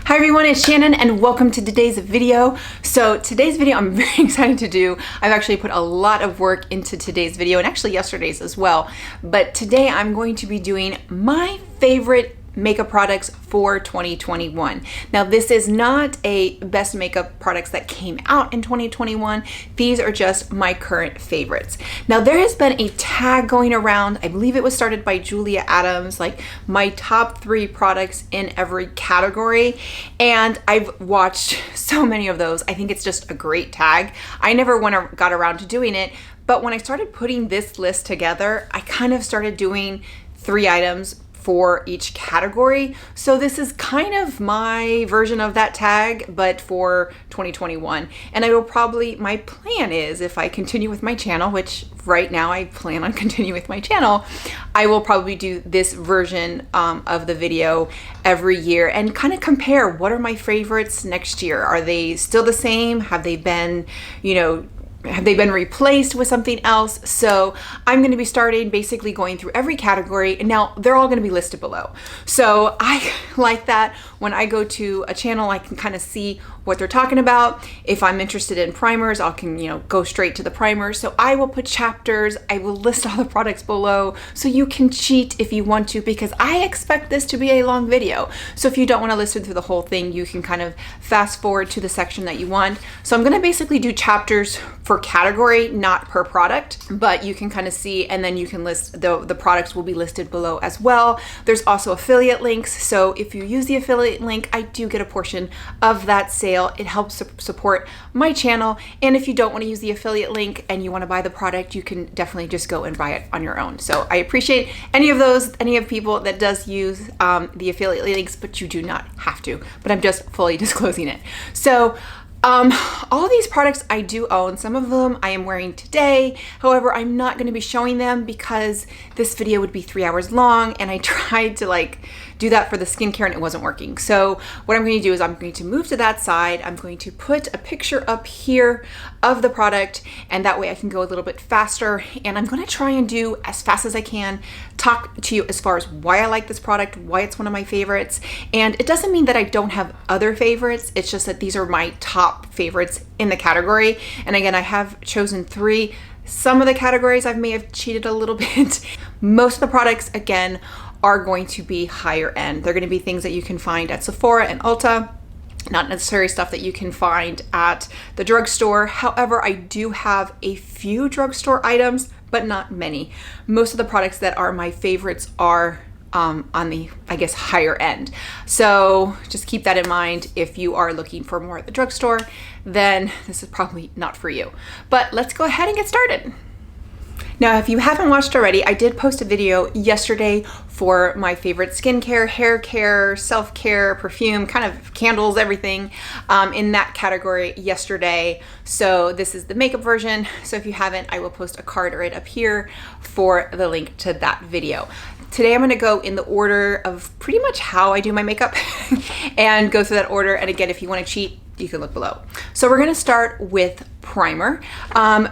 Hi everyone, it's Shannon and welcome to today's video. So today's video I'm very excited to do. I've actually put a lot of work into today's video and actually yesterday's as well. But today I'm going to be doing my favorite makeup products for 2021. Now this is not a best makeup products that came out in 2021. These are just my current favorites. Now there has been a tag going around, I believe it was started by Julia Adams, like my top 3 products in every category. And I've watched so many of those. I think it's just a great tag. I never got around to doing it, but when I started putting this list together, I kind of started doing 3 items for each category. So this is kind of my version of that tag, but for 2021. And I will probably, my plan is if I continue with my channel, which right now I plan on continuing with my channel, I will probably do this version of the video every year and kind of compare what are my favorites next year. Are they still the same? Have they been, have they been replaced with something else? So I'm going to be starting basically going through every category, and now they're all going to be listed below. So I like that when I go to a channel, I can kind of see what they're talking about. If I'm interested in primers, I can, go straight to the primers. So I will put chapters, I will list all the products below so you can cheat if you want to, because I expect this to be a long video. So if you don't want to listen through the whole thing, you can kind of fast forward to the section that you want. So I'm going to basically do chapters for category, not per product, but you can kind of see, and then you can list the products will be listed below as well. There's also affiliate links. So if you use the affiliate link, I do get a portion of that sale. It helps support my channel. And if you don't want to use the affiliate link and you want to buy the product, you can definitely just go and buy it on your own. So I appreciate any of people that does use the affiliate links, but you do not have to, but I'm just fully disclosing it. So all these products I do own. Some of them I am wearing today. However, I'm not going to be showing them because this video would be 3 hours long, and I tried to do that for the skincare and it wasn't working. So what I'm going to do is I'm going to move to that side. I'm going to put a picture up here of the product, and that way I can go a little bit faster. And I'm going to try and do as fast as I can, talk to you as far as why I like this product, why it's one of my favorites. And it doesn't mean that I don't have other favorites. It's just that these are my top favorites in the category. And again, I have chosen 3. Some of the categories I may have cheated a little bit. Most of the products, again, are going to be higher end. They're going to be things that you can find at Sephora and Ulta, not necessarily stuff that you can find at the drugstore. However, I do have a few drugstore items, but not many. Most of the products that are my favorites are on the, higher end. So just keep that in mind. If you are looking for more at the drugstore, then this is probably not for you. But let's go ahead and get started. Now, if you haven't watched already, I did post a video yesterday for my favorite skincare, hair care, self-care, perfume, kind of candles, everything in that category yesterday. So this is the makeup version. So if you haven't, I will post a card right up here for the link to that video. Today I'm going to go in the order of pretty much how I do my makeup and go through that order. And again, if you want to cheat, you can look below. So we're going to start with primer.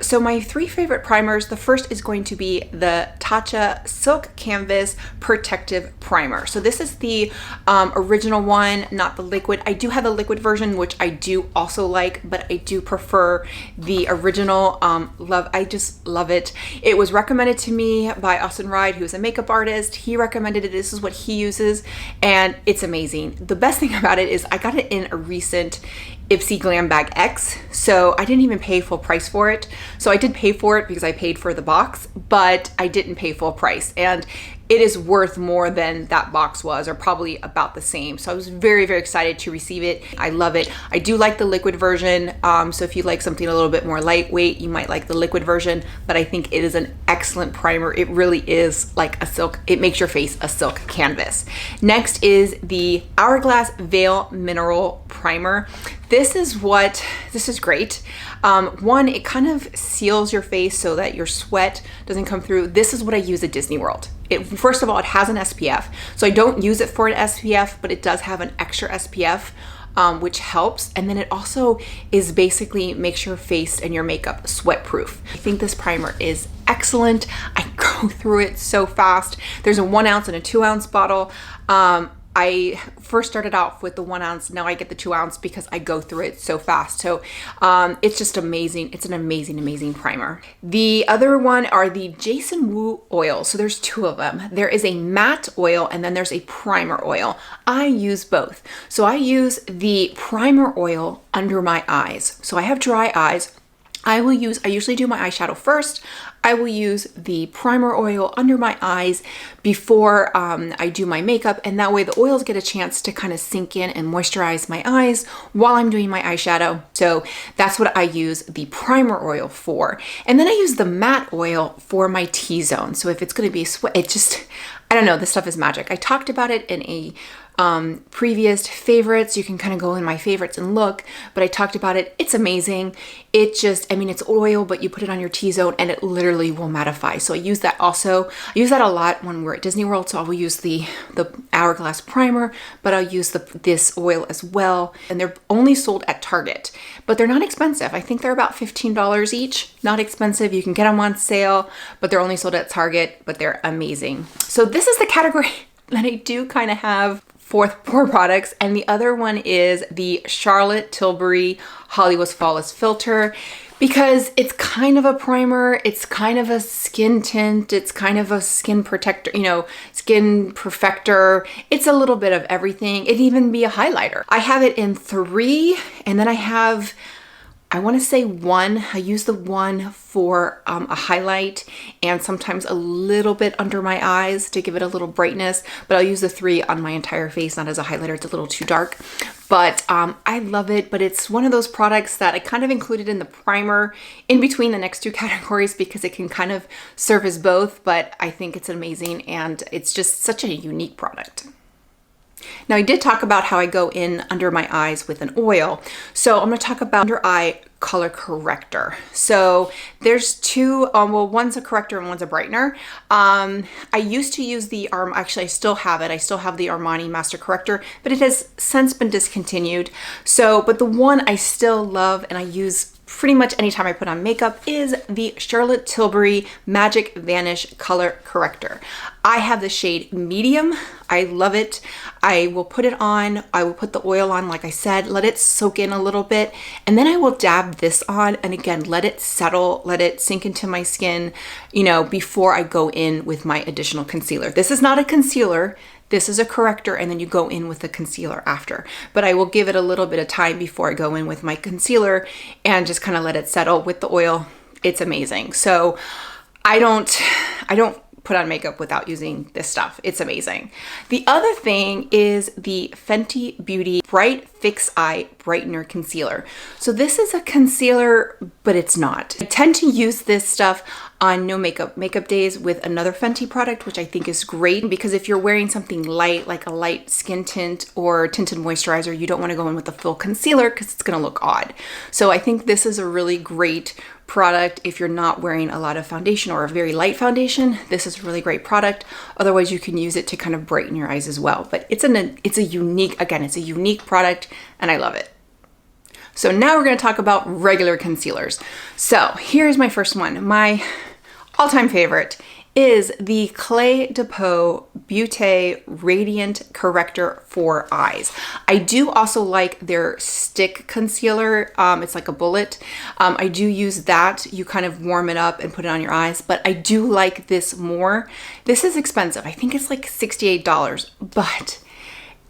So my 3 favorite primers, the first is going to be the Tatcha Silk Canvas Protective Primer. So this is the original one, not the liquid. I do have the liquid version, which I do also like, but I do prefer the original. I just love it. It was recommended to me by Austin Ride, who's a makeup artist. He recommended it. This is what he uses, and it's amazing. The best thing about it is I got it in a recent Ipsy Glam Bag X, so I didn't even pay full price for it. So I did pay for it because I paid for the box, but I didn't pay full price, and it is worth more than that box was, or probably about the same. So I was very, very excited to receive it. I love it. I do like the liquid version. So if you like something a little bit more lightweight, you might like the liquid version, but I think it is an excellent primer. It really is like a silk. It makes your face a silk canvas. Next is the Hourglass Veil Mineral Primer. This is great. One, it kind of seals your face so that your sweat doesn't come through. This is what I use at Disney World. First of all, it has an SPF. So I don't use it for an SPF, but it does have an extra SPF, which helps. And then it also is basically makes your face and your makeup sweat proof. I think this primer is excellent. I go through it so fast. There's a 1 ounce and a 2 ounce bottle. I first started off with the 1 ounce. Now I get the 2 ounce because I go through it so fast. So it's just amazing. It's an amazing, amazing primer. The other one are the Jason Wu oils. So there's 2 of them. There is a matte oil and then there's a primer oil. I use both. So I use the primer oil under my eyes. So I have dry eyes. I usually do my eyeshadow first. I will use the primer oil under my eyes before I do my makeup, and that way the oils get a chance to kind of sink in and moisturize my eyes while I'm doing my eyeshadow. So that's what I use the primer oil for. And then I use the matte oil for my T-zone. So if it's going to be I don't know, this stuff is magic. I talked about it in a previous favorites. You can kind of go in my favorites and look, but I talked about it. It's amazing. It's oil, but you put it on your T-zone and it literally will mattify. So I use that also. I use that a lot when we're at Disney World. So I will use the Hourglass primer, but I'll use this oil as well. And they're only sold at Target, but they're not expensive. I think they're about $15 each. Not expensive. You can get them on sale, but they're only sold at Target, but they're amazing. So this is the category that I do kind of have four products, and the other one is the Charlotte Tilbury Hollywood Flawless Filter, because it's kind of a primer, it's kind of a skin tint, it's kind of a skin protector, skin perfector. It's a little bit of everything. It'd even be a highlighter. I have it in 3, and then I want to say 1. I use the 1 for a highlight and sometimes a little bit under my eyes to give it a little brightness, but I'll use the 3 on my entire face, not as a highlighter. It's a little too dark, but I love it. But it's one of those products that I kind of included in the primer in between the next 2 categories because it can kind of serve as both, but I think it's amazing and it's just such a unique product. Now, I did talk about how I go in under my eyes with an oil. So I'm going to talk about under eye color corrector. So there's 2, one's a corrector and one's a brightener. I used to use actually I still have it. I still have the Armani Master Corrector, but it has since been discontinued. But the one I still love and I use pretty much anytime I put on makeup is the Charlotte Tilbury Magic Vanish Color Corrector. I have the shade medium. I love it. I will put it on. I will put the oil on, like I said, let it soak in a little bit, and then I will dab this on, and again, let it settle, let it sink into my skin, before I go in with my additional concealer. This is not a concealer. This is a corrector, and then you go in with the concealer after. But I will give it a little bit of time before I go in with my concealer and just kind of let it settle with the oil. It's amazing. So I don't put on makeup without using this stuff. It's amazing. The other thing is the Fenty Beauty Bright Fix Eye Brightener Concealer. So this is a concealer, but it's not. I tend to use this stuff on no makeup days with another Fenty product, which I think is great because if you're wearing something light, like a light skin tint or tinted moisturizer, you don't want to go in with a full concealer because it's going to look odd. So I think this is a really great product if you're not wearing a lot of foundation or a very light foundation. This is a really great product. Otherwise, you can use it to kind of brighten your eyes as well. But it's a unique product, and I love it. So now we're going to talk about regular concealers. So here's my first one. My all-time favorite is the Clé de Peau Beauté Radiant Corrector for Eyes. I do also like their stick concealer. It's like a bullet. I do use that. You kind of warm it up and put it on your eyes, but I do like this more. This is expensive. I think it's like $68, but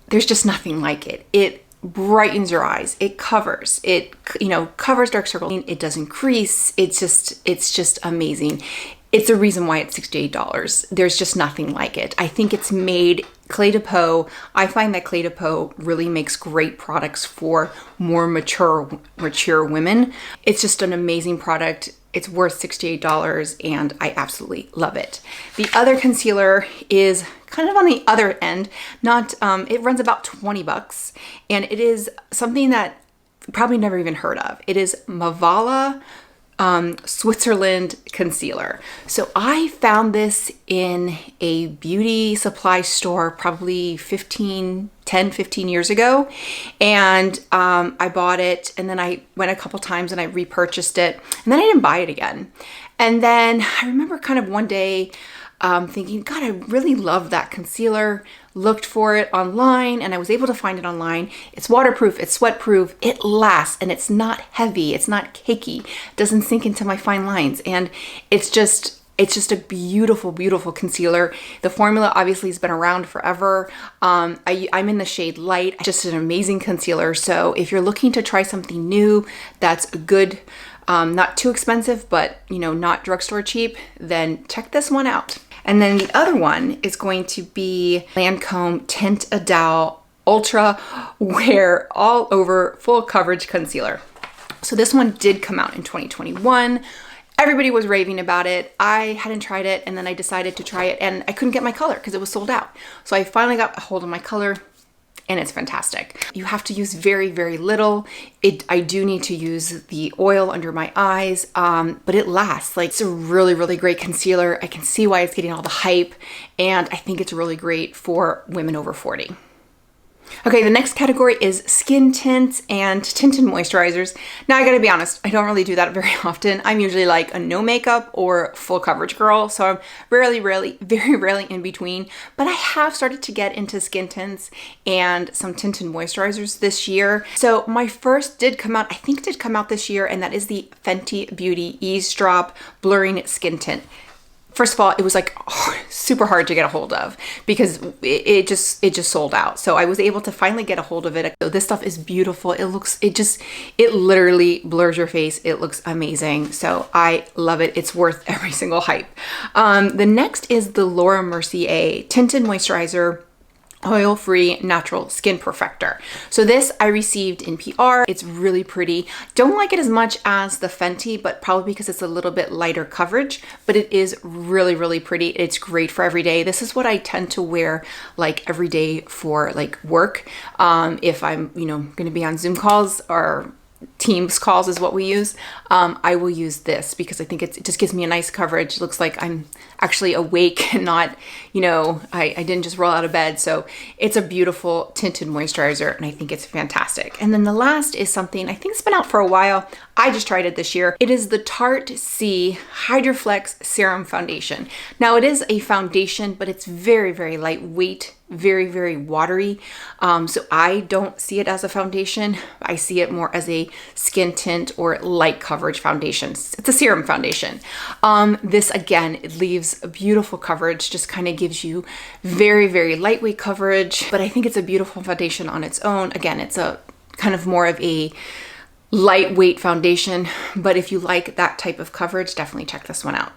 there's just nothing like it. It brightens your eyes. It covers dark circles. It doesn't crease. It's just amazing. It's the reason why it's $68. There's just nothing like it. I think it's made Clé de Peau. I find that Clé de Peau really makes great products for more mature women. It's just an amazing product. It's worth $68 and I absolutely love it. The other concealer is kind of on the other end. It runs about $20 and it is something that you probably never even heard of. It is Mavala Switzerland concealer. So I found this in a beauty supply store probably 15 years ago, and I bought it, and then I went a couple times and I repurchased it, and then I didn't buy it again. And then I remember kind of one day thinking, God, I really love that concealer. Looked for it online and I was able to find it online. It's waterproof, it's sweat-proof, it lasts, and it's not heavy, it's not cakey, it doesn't sink into my fine lines, and it's just a beautiful, beautiful concealer. The formula obviously has been around forever. I'm in the shade Light. Just an amazing concealer. So if you're looking to try something new that's good, not too expensive, but not drugstore cheap, then check this one out. And then the other one is going to be Lancome Tint Ultra Wear All Over Full Coverage Concealer. So this one did come out in 2021. Everybody was raving about it. I hadn't tried it, and then I decided to try it, and I couldn't get my color because it was sold out. So I finally got a hold of my color, and it's fantastic. You have to use very, very little. I do need to use the oil under my eyes, but it lasts. Like, it's a really, really great concealer. I can see why it's getting all the hype, and I think it's really great for women over 40. Okay, the next category is skin tints and tinted moisturizers. Now, I gotta be honest, I don't really do that very often. I'm usually like a no makeup or full coverage girl, so I'm very rarely in between. But I have started to get into skin tints and some tinted moisturizers this year. So my first did come out, I think did come out this year, and that is the Fenty Beauty Ease Drop Blurring Skin Tint. First of all, it was like super hard to get a hold of because it just sold out. So I was able to finally get a hold of it. So this stuff is beautiful. It literally blurs your face. It looks amazing. So I love it. It's worth every single hype. The next is the Laura Mercier Tinted Moisturizer Oil-Free Natural Skin Perfector. So this I received in PR. It's really pretty. Don't like it as much as the Fenty, but probably because it's a little bit lighter coverage, but it is really, really pretty. It's great for every day. This is what I tend to wear like every day for like work. If I'm, going to be on Zoom calls or Teams calls is what we use. I will use this because I think it just gives me a nice coverage. It looks like I'm actually awake and not, I didn't just roll out of bed. So it's a beautiful tinted moisturizer, and I think it's fantastic. And then the last is something I think it's been out for a while. I just tried it this year. It is the Tarte C Hydroflex Serum Foundation. Now it is a foundation, but it's very, very lightweight, very, very watery. So I don't see it as a foundation. I see it more as a skin tint or light coverage foundation. It's a serum foundation. This again, it leaves a beautiful coverage, just kind of gives you very, very lightweight coverage, but I think it's a beautiful foundation on its own. Again, it's a kind of more of a lightweight foundation, but if you like that type of coverage, definitely check this one out.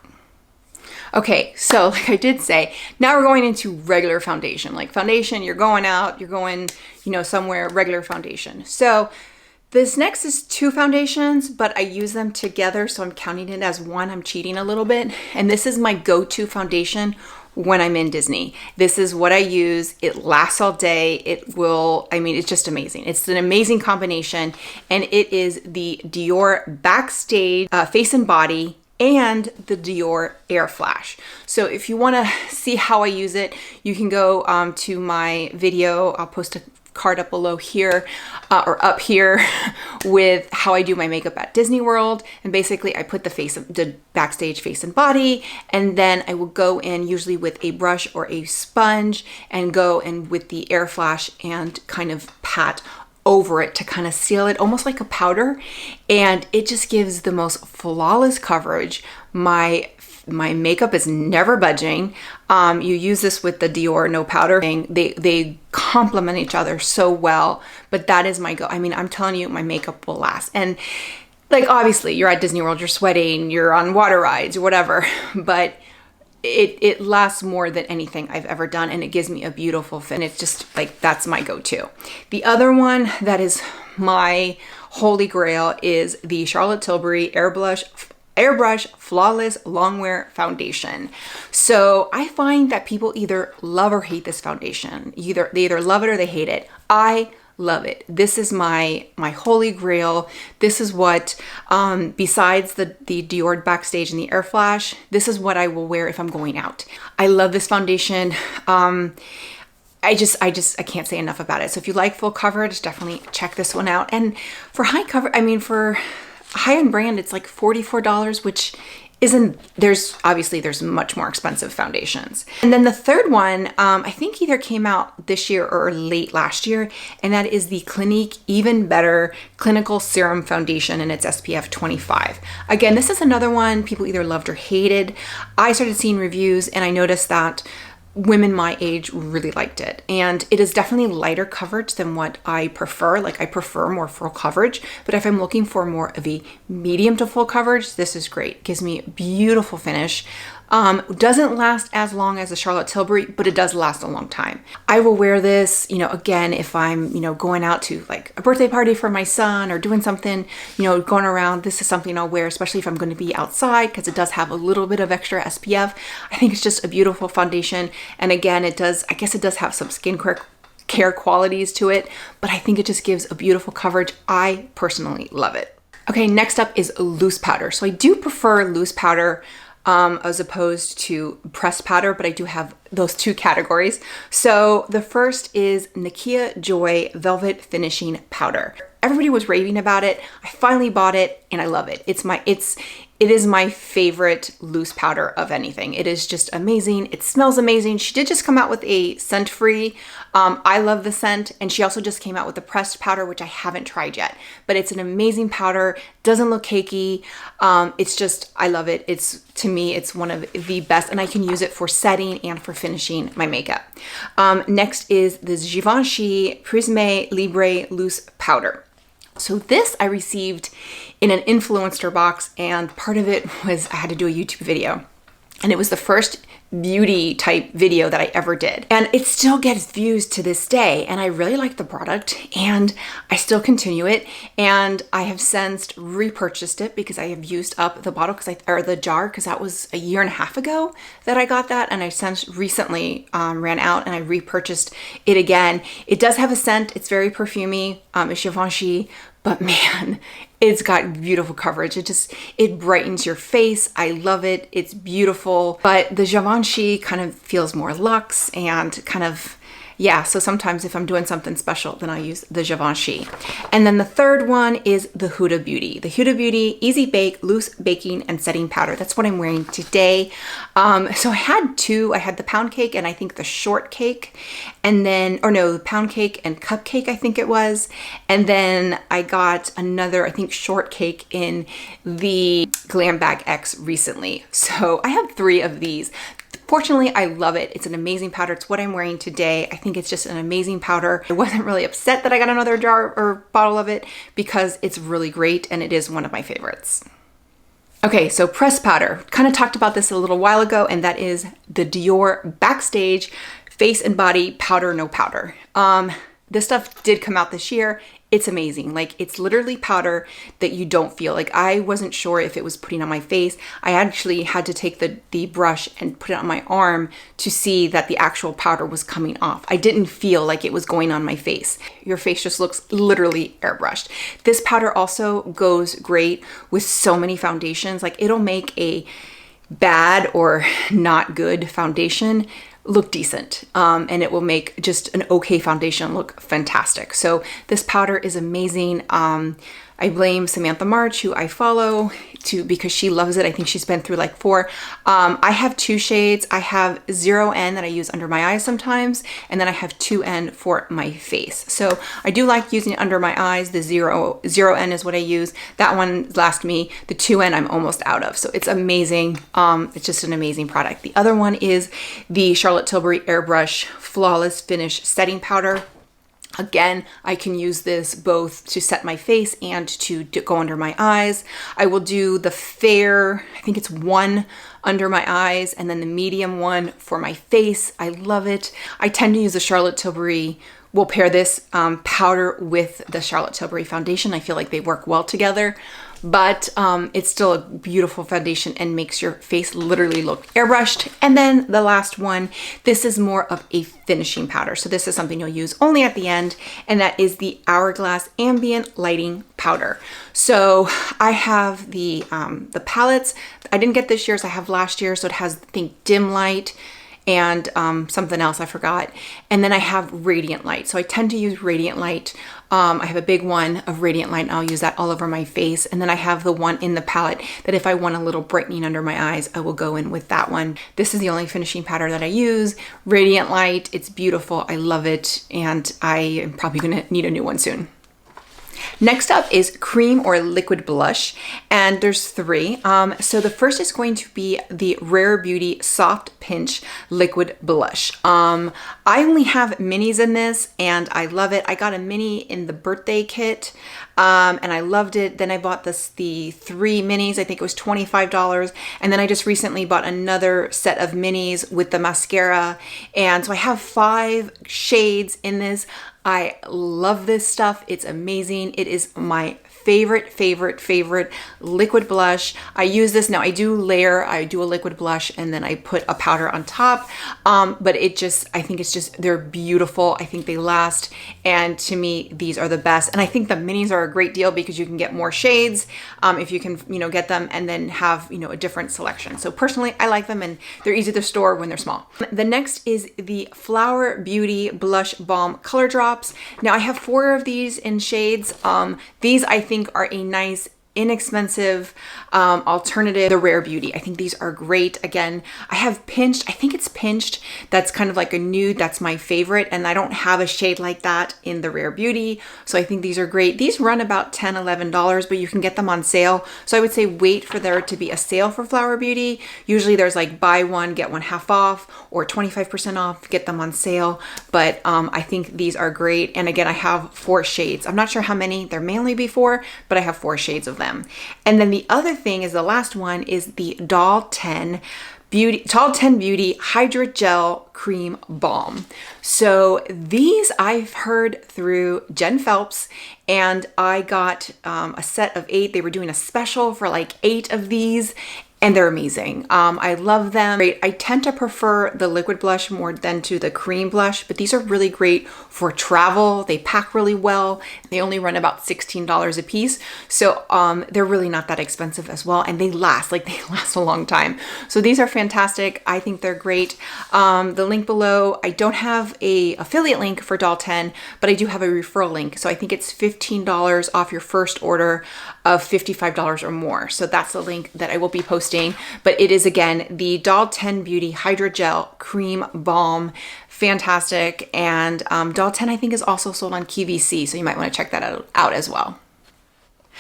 Okay, so like I did say, now we're going into regular foundation. Like foundation, you're going out, you're going, somewhere, regular foundation. So this next is two foundations, but I use them together, so I'm counting it as one. I'm cheating a little bit. And this is my go-to foundation when I'm in Disney. This is what I use. It lasts all day. It's just amazing. It's an amazing combination, and it is the Dior Backstage Face and Body and the Dior Air Flash. So if you want to see how I use it, you can go to my video. I'll post a card up below here or up here with how I do my makeup at Disney World. And basically I put the Backstage Face and Body, and then I will go in usually with a brush or a sponge and go in with the Air Flash and kind of pat over it to kind of seal it, almost like a powder, and it just gives the most flawless coverage. My makeup is never budging. You use this with the Dior No Powder thing. They complement each other so well, but that is my go. I'm telling you, my makeup will last. And like, obviously you're at Disney World, you're sweating, you're on water rides or whatever, but it lasts more than anything I've ever done, and it gives me a beautiful fit. And it's just like, that's my go-to. The other one that is my holy grail is the Charlotte Tilbury Airbrush Flawless Longwear Foundation. So I find that people either love or hate this foundation. They either love it or they hate it. I love it. This is my holy grail. This is what, besides the Dior Backstage and the Air Flash, this is what I will wear if I'm going out. I love this foundation. I can't say enough about it. So if you like full coverage, definitely check this one out. And for high cover, for a high-end brand, it's like $44, which there's much more expensive foundations. And then the third one, I think either came out this year or late last year, and that is the Clinique Even Better Clinical Serum Foundation, and it's SPF 25. Again, this is another one people either loved or hated. I started seeing reviews and I noticed that women my age really liked it, and it is definitely lighter coverage than what I prefer. Like, I prefer more full coverage, but if I'm looking for more of a medium to full coverage, this is great. It gives me a beautiful finish. Doesn't last as long as the Charlotte Tilbury, but it does last a long time. I will wear this, again, if I'm, going out to like a birthday party for my son or doing something, going around, this is something I'll wear, especially if I'm going to be outside, because it does have a little bit of extra SPF. I think it's just a beautiful foundation. And again, I guess it does have some care qualities to it, but I think it just gives a beautiful coverage. I personally love it. Okay, next up is loose powder. So I do prefer loose powder as opposed to pressed powder, but I do have those two categories. So the first is Nakia Joy Velvet Finishing Powder. Everybody was raving about it. I finally bought it and I love it. It is my favorite loose powder of anything. It is just amazing. It smells amazing. She did just come out with a scent-free. I love the scent, and she also just came out with the pressed powder, which I haven't tried yet, but it's an amazing powder. Doesn't look cakey. I love it. To me, it's one of the best, and I can use it for setting and for finishing my makeup. Next is the Givenchy Prisme Libre Loose Powder. So this I received in an influencer box, and part of it was I had to do a YouTube video, and it was the first beauty type video that I ever did. And it still gets views to this day, and I really like the product and I still continue it. And I have since repurchased it because I have used up the bottle or the jar, because that was a year and a half ago that I got that, and I since recently ran out and I repurchased it again. It does have a scent. It's very perfumey. It's Givenchy, but man, it's got beautiful coverage. It brightens your face. I love it. It's beautiful. But the Givenchy kind of feels more luxe and kind of, yeah, so sometimes if I'm doing something special, then I use the Givenchy. And then the third one is the Huda Beauty. The Huda Beauty Easy Bake Loose Baking and Setting Powder. That's what I'm wearing today. So I had two. I had the pound cake and I think the short cake. And then, the pound cake and cupcake, I think it was. And then I got another, I think, short cake in the Glam Bag X recently. So I have three of these. Fortunately, I love it. It's an amazing powder. It's what I'm wearing today. I think it's just an amazing powder. I wasn't really upset that I got another jar or bottle of it because it's really great and it is one of my favorites. Okay, so pressed powder. Kind of talked about this a little while ago, and that is the Dior Backstage Face and Body Powder No Powder. This stuff did come out this year. It's amazing. Like, it's literally powder that you don't feel. Like, I wasn't sure if it was putting on my face. I actually had to take the brush and put it on my arm to see that the actual powder was coming off. I didn't feel like it was going on my face. Your face just looks literally airbrushed. This powder also goes great with so many foundations. Like, it'll make a bad or not good foundation look decent, and it will make just an okay foundation look fantastic. So this powder is amazing. I blame Samantha March, who I follow, because she loves it. I think she's been through like 4. I have 2 shades. I have 0N that I use under my eyes sometimes, and then I have 2N for my face. So I do like using it under my eyes. The 0N is what I use. That one lasts me. The 2N I'm almost out of. So it's amazing. It's just an amazing product. The other one is the Charlotte Tilbury Airbrush Flawless Finish Setting Powder. Again, I can use this both to set my face and to go under my eyes. I will do the fair, I think it's 1 under my eyes, and then the medium one for my face. I love it. I tend to use the Charlotte Tilbury. We'll pair this powder with the Charlotte Tilbury foundation. I feel like they work well together, but it's still a beautiful foundation and makes your face literally look airbrushed. And then the last one, this is more of a finishing powder. So this is something you'll use only at the end, and that is the Hourglass Ambient Lighting Powder. So I have the palettes. I didn't get this year's, I have last year. So it has, I think, dim light and something else I forgot. And then I have Radiant Light. So I tend to use Radiant Light. I have a big one of Radiant Light and I'll use that all over my face. And then I have the one in the palette that if I want a little brightening under my eyes, I will go in with that one. This is the only finishing powder that I use. Radiant Light, it's beautiful. I love it. And I am probably gonna need a new one soon. Next up is cream or liquid blush, and there's three. So the first is going to be the Rare Beauty Soft Pinch Liquid Blush. I only have minis in this and I love it. I got a mini in the birthday kit and I loved it. Then I bought the 3 minis, I think it was $25. And then I just recently bought another set of minis with the mascara. And so I have 5 shades in this. I love this stuff. It's amazing. It is my favorite liquid blush. I use this now. I do a liquid blush and then I put a powder on top. But I think it's just, they're beautiful. I think they last. And to me, these are the best. And I think the minis are a great deal because you can get more shades if you can, get them and then have, a different selection. So personally, I like them and they're easy to store when they're small. The next is the Flower Beauty Blush Balm Color Drops. Now I have 4 of these in shades. These I think are a nice inexpensive alternative. The Rare Beauty, I think these are great. Again, I have Pinched, I think it's Pinched, that's kind of like a nude, that's my favorite, and I don't have a shade like that in the Rare Beauty, so I think these are great. These run about $10, $11, but you can get them on sale, so I would say wait for there to be a sale for Flower Beauty. Usually there's like buy one get one half off or 25% off, get them on sale, but I think these are great. And again, I have 4 shades. I'm not sure how many, there may only be 4, but I have 4 shades of them. And then the other thing is, the last one is the Doll 10 Beauty Hydrogel Cream Balm. So these I've heard through Jen Phelps, and I got a set of 8. They were doing a special for like 8 of these, and they're amazing. I love them. I tend to prefer the liquid blush more than to the cream blush, but these are really great for travel. They pack really well. They only run about $16 a piece. So they're really not that expensive as well. And they last a long time. So these are fantastic. I think they're great. The link below, I don't have a affiliate link for Doll 10, but I do have a referral link. So I think it's $15 off your first order of $55 or more. So that's the link that I will be posting. But it is, again, the Doll 10 Beauty Hydrogel Cream Balm. Fantastic. And Doll 10 I think is also sold on QVC, so you might want to check that out as well.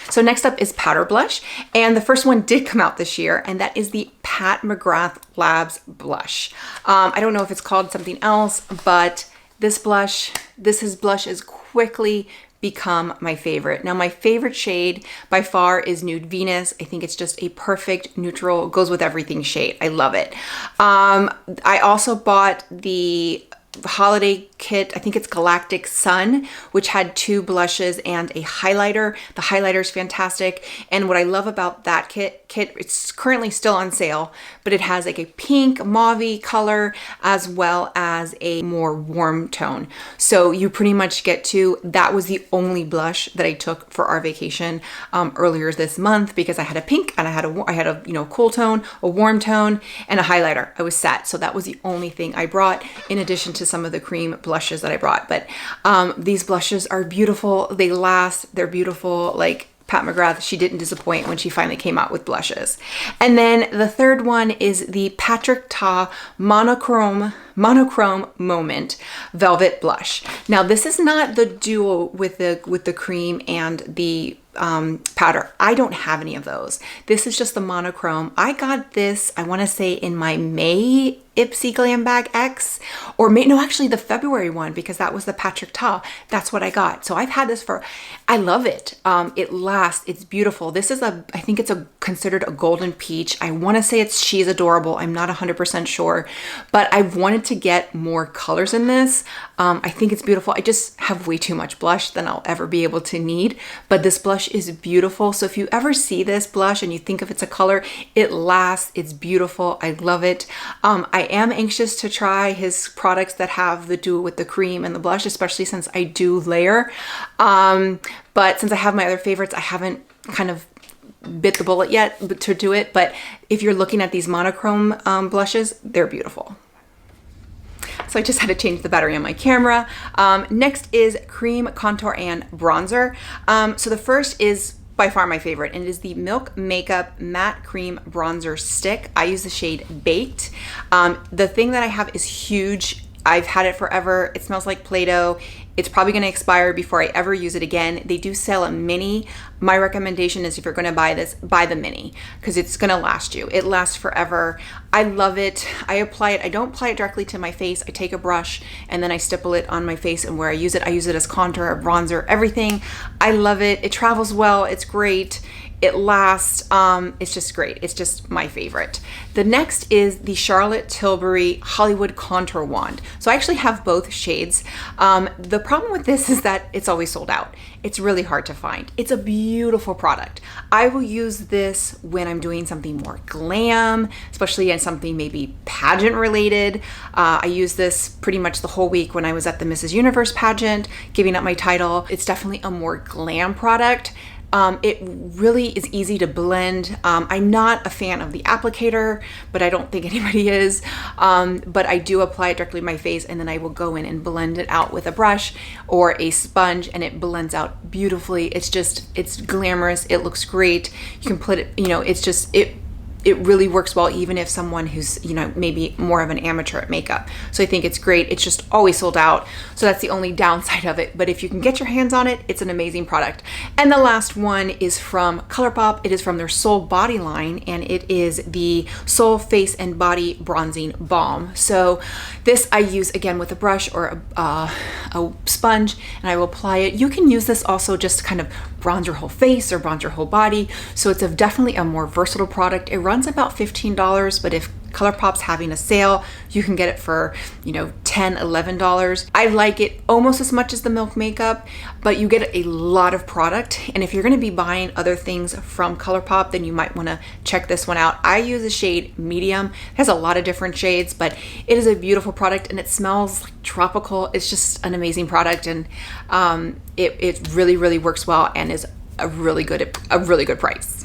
So next up is powder blush, and the first one did come out this year, and that is the Pat McGrath Labs blush. I don't know if it's called something else, but this blush has quickly become my favorite. Now my favorite shade by far is Nude Venus. I think it's just a perfect neutral, goes with everything shade. I love it. I also bought the holiday kit, I think it's Galactic Sun, which had 2 blushes and a highlighter. The highlighter is fantastic. And what I love about that kit, it's currently still on sale, but it has like a pink mauve color as well as a more warm tone. So you pretty much get to, that was the only blush that I took for our vacation earlier this month, because I had a pink and I had a cool tone, a warm tone, and a highlighter. I was set. So that was the only thing I brought, in addition to some of the cream blushes that I brought. But these blushes are beautiful. They last. They're beautiful. Like Pat McGrath, she didn't disappoint when she finally came out with blushes. And then the third one is the Patrick Ta Monochrome Moment Velvet Blush. Now this is not the duo with the cream and the powder. I don't have any of those. This is just the monochrome. I got this, I want to say, in my May Ipsy Glam Bag X, or actually the February one, because that was the Patrick Ta. That's what I got. So I've had this I love it. It lasts. It's beautiful. This is I think it's considered a golden peach. I want to say She's Adorable. I'm not 100% sure, but I've wanted to get more colors in this. I think it's beautiful. I just have way too much blush than I'll ever be able to need, but this blush is beautiful. So if you ever see this blush and you think if it's a color, it lasts. It's beautiful. I love it. I am anxious to try his products that have the duo with the cream and the blush, especially since I do layer. But since I have my other favorites, I haven't kind of bit the bullet yet to do it. But if you're looking at these monochrome blushes, they're beautiful. so I just had to change the battery on my camera. Next is cream, contour, and bronzer. So the first is by far my favorite, and it is the Milk Makeup Matte Cream Bronzer Stick. I use the shade Baked. The thing that I have is huge. I've had it forever. It smells like Play-Doh. It's probably gonna expire before I ever use it again. They do sell a mini. My recommendation is if you're gonna buy this, buy the mini, because it's gonna last you. It lasts forever. I love it. I apply it. I don't apply it directly to my face. I take a brush and then I stipple it on my face, and where I use it as contour, bronzer, everything. I love it. It travels well. It's great. It lasts. It's just great. It's just my favorite. The next is the Charlotte Tilbury Hollywood Contour Wand. So I actually have both shades. The problem with this is that it's always sold out. It's really hard to find. It's a beautiful product. I will use this when I'm doing something more glam, especially in something maybe pageant related. I use this pretty much the whole week when I was at the Mrs. Universe pageant, giving up my title. It's definitely a more glam product. It really is easy to blend. I'm not a fan of the applicator, but I don't think anybody is. But I do apply it directly to my face, and then I will go in and blend it out with a brush or a sponge, and it blends out beautifully. It's glamorous. It looks great. You can put it, it really works well, even if someone who's, maybe more of an amateur at makeup. So I think it's great. It's just always sold out. So that's the only downside of it. But if you can get your hands on it, it's an amazing product. And the last one is from ColourPop. It is from their Soul Body line, and it is the Soul Face and Body Bronzing Balm. So this I use again with a brush or a sponge, and I will apply it. You can use this also just to kind of bronze your whole face or bronze your whole body. So it's definitely a more versatile product. It runs about $15, but if ColourPop's having a sale, you can get it for, $10, $11. I like it almost as much as the Milk Makeup, but you get a lot of product. And if you're gonna be buying other things from ColourPop, then you might wanna check this one out. I use the shade Medium. It has a lot of different shades, but it is a beautiful product, and it smells like tropical. It's just an amazing product, and it really, really works well and is a really good price.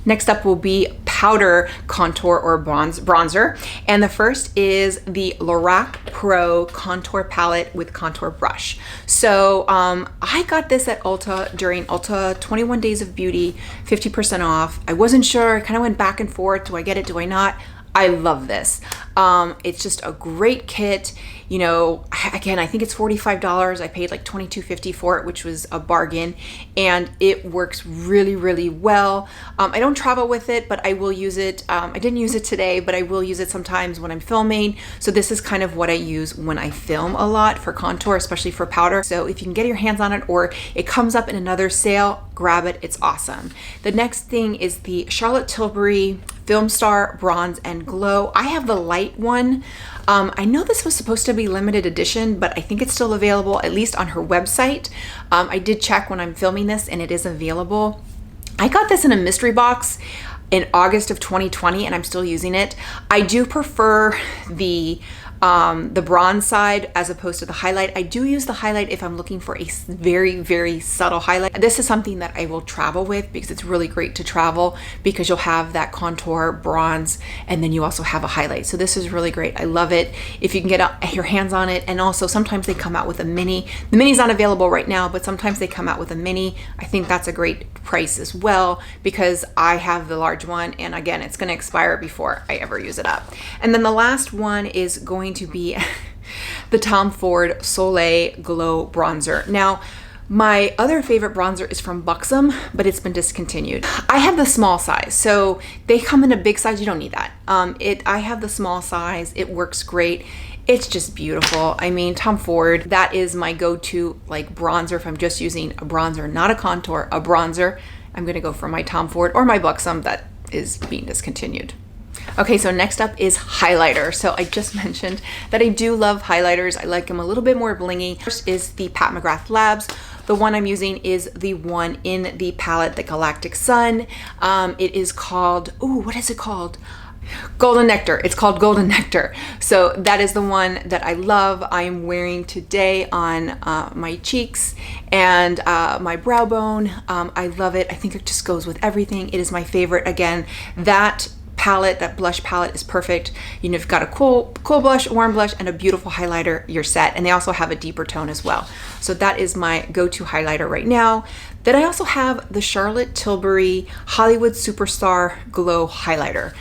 Next up will be powder contour or bronzer. And the first is the Lorac Pro Contour Palette with Contour Brush. So I got this at Ulta during Ulta 21 Days of Beauty, 50% off. I wasn't sure, I kind of went back and forth. Do I get it? Do I not? I love this. It's just a great kit. Again, I think it's $45. I paid like $22.50 for it, which was a bargain, and it works really, really well. I don't travel with it, but I will use it. I didn't use it today, but I will use it sometimes when I'm filming. So this is kind of what I use when I film a lot for contour, especially for powder. So if you can get your hands on it, or it comes up in another sale, grab it. It's awesome. The next thing is the Charlotte Tilbury Film Star Bronze and Glow. I have the light one. I know this was supposed to be limited edition, but I think it's still available, at least on her website. I did check when I'm filming this, and it is available. I got this in a mystery box in August of 2020, and I'm still using it. I do prefer the bronze side as opposed to the highlight. I do use the highlight if I'm looking for a very, very subtle highlight. This is something that I will travel with because it's really great to travel, because you'll have that contour, bronze, and then you also have a highlight. So this is really great. I love it if you can get your hands on it. And also sometimes they come out with a mini. The mini's not available right now, but sometimes they come out with a mini. I think that's a great price as well, because I have the large one, and again, it's going to expire before I ever use it up. And then the last one is going to be the Tom Ford Soleil Glow Bronzer. Now, my other favorite bronzer is from Buxom, but it's been discontinued. I have the small size, so they come in a big size. You don't need that. I have the small size. It works great. It's just beautiful. I mean, Tom Ford, that is my go-to like bronzer. If I'm just using a bronzer, not a contour, a bronzer, I'm gonna go for my Tom Ford or my Buxom that is being discontinued. Okay, so next up is highlighter. So I just mentioned that I do love highlighters. I like them a little bit more blingy. First is the Pat McGrath Labs. The one I'm using is the one in the palette, the Galactic Sun. It is called, what is it called? Golden Nectar. It's called Golden Nectar. So that is the one that I love. I'm wearing today on my cheeks and my brow bone. I love it. I think it just goes with everything. It is my favorite. Again, that palette, that blush palette is perfect. You know, you've got a cool blush, warm blush, and a beautiful highlighter, you're set. And they also have a deeper tone as well. So that is my go-to highlighter right now. Then I also have the Charlotte Tilbury Hollywood Superstar Glow Highlighter.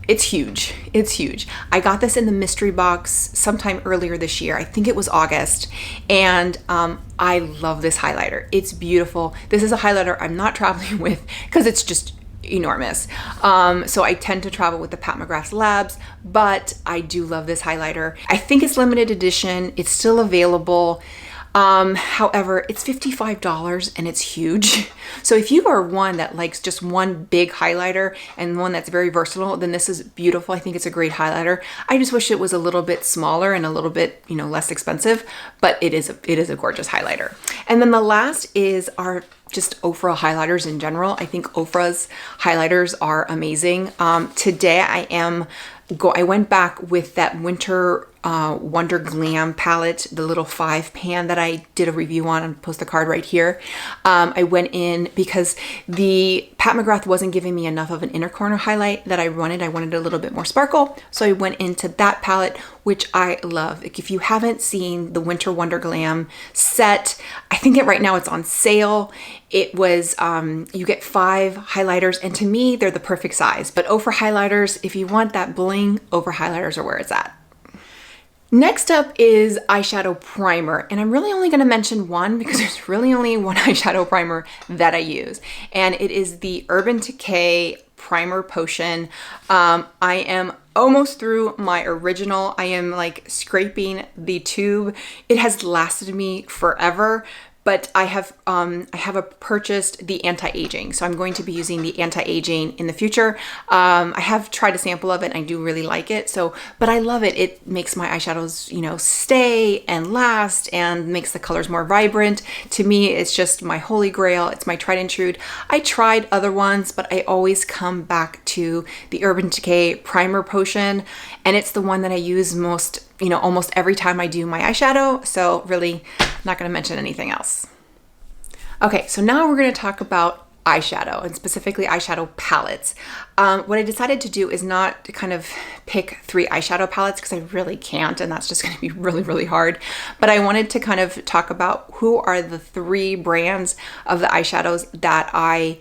It's huge. It's huge. I got this in the mystery box sometime earlier this year. I think it was August. And I love this highlighter. It's beautiful. This is a highlighter I'm not traveling with because it's just enormous. So I tend to travel with the Pat McGrath's Labs, but I do love this highlighter. I think it's limited edition. It's still available. However, it's $55 and it's huge. So if you are one that likes just one big highlighter and one that's very versatile, then this is beautiful. I think it's a great highlighter. I just wish it was a little bit smaller and a little bit, you know, less expensive, but it is a gorgeous highlighter. And then the last is our just Ofra highlighters in general. I think Ofra's highlighters are amazing. Today I went back with that Winter Wonder Glam palette, the little 5-pan that I did a review on. I'll post the card right here. I went in because the Pat McGrath wasn't giving me enough of an inner corner highlight that I wanted. I wanted a little bit more sparkle. So I went into that palette, which I love. If you haven't seen the Winter Wonder Glam set, I think right now it's on sale. It was, you get 5 highlighters, and to me, they're the perfect size. But Ofra highlighters, if you want that bling, Ofra highlighters are where it's at. Next up is eyeshadow primer, and I'm really only going to mention one because there's really only one eyeshadow primer that I use, and it is the Urban Decay Primer Potion. I am almost through my original. I am like scraping the tube. It has lasted me forever. But I have purchased the anti-aging, so I'm going to be using the anti-aging in the future. I have tried a sample of it and I do really like it. But I love it. It makes my eyeshadows, you know, stay and last and makes the colors more vibrant. To me, it's just my holy grail. It's my tried and true. I tried other ones, but I always come back to the Urban Decay Primer Potion, and it's the one that I use most, you know, almost every time I do my eyeshadow. So really not going to mention anything else. Okay, so now we're going to talk about eyeshadow, and specifically eyeshadow palettes. What I decided to do is not to kind of pick 3 eyeshadow palettes because I really can't, and that's just going to be really, really hard. But I wanted to kind of talk about who are the 3 brands of the eyeshadows that I